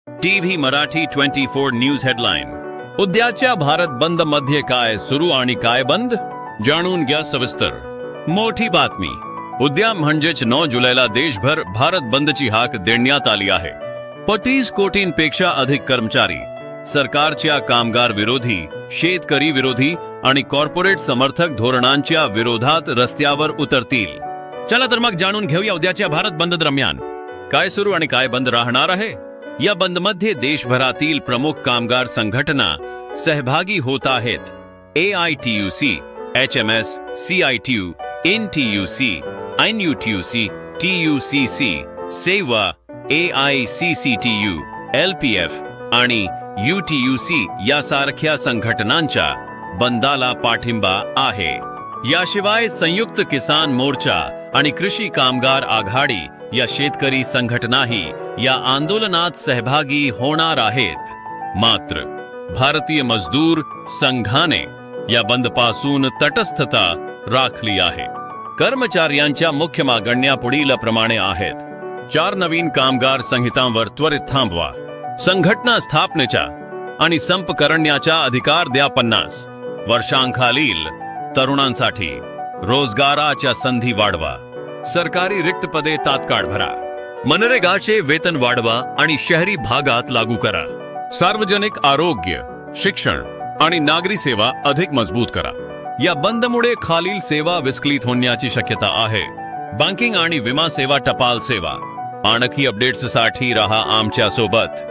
TV Marathi 24 news headline. उद्याच्या भारत बंद मध्ये काय सुरू आणि काय बंद जाणून घ्या सविस्तर. मोठी बातमी. उद्या म्हणजेच 9 जुलैला देशभर भारत बंदची हाक देण्यात आली आहे. 35 कोटींपेक्षा अधिक कर्मचारी सरकारच्या कामगार विरोधी, शेतकरी विरोधी आणि कॉर्पोरेट समर्थक धोरणांच्या विरोधात रस्त्यावर उतरतील. चला तर मग जाणून घेऊया उद्याच्या भारत बंद दरम्यान काय सुरू आणि काय बंद राहणार आहे. या बंदमध्ये देशभरातील प्रमुख कामगार संघटना सहभागी होत आहेत. AITUC, HMS, CITU, NTUC, INUTUC, TUCC, सेवा, AICCTU, LPF आणि UTUC यासारख्या संघटनांच्या बंदाला पाठिंबा आहे. याशिवाय संयुक्त किसान मोर्चा आणि कृषी कामगार आघाडी या शेतकरी संघटनाही या आंदोलनात सहभागी होणार आहेत. मात्र भारतीय मजदूर संघाने या बंदपासून तटस्थता राखली आहे. कर्मचाऱ्यांच्या मुख्य मागण्या पुढीलप्रमाणे आहेत. 4 नवीन कामगार संहितांवर त्वरित थांबवा. संघटना स्थापनेचा आणि संप करण्याचा अधिकार द्या. 50 वर्षांखालील तरुणांसाठी रोजगाराच्या संधी वाढवा. सरकारी रिक्त पदे तात्काळ भरा. मनरेगाचे वेतन वाढवा आणि शहरी भागात लागू करा. सार्वजनिक आरोग्य, शिक्षण आणि नागरी सेवा अधिक मजबूत करा. या बंदमुळे खालील सेवा विस्कळीत होण्याची शक्यता आहे. बँकिंग आणि विमा सेवा, टपाल सेवा. आणखी अपडेट्ससाठी रहा आमच्या सोबत.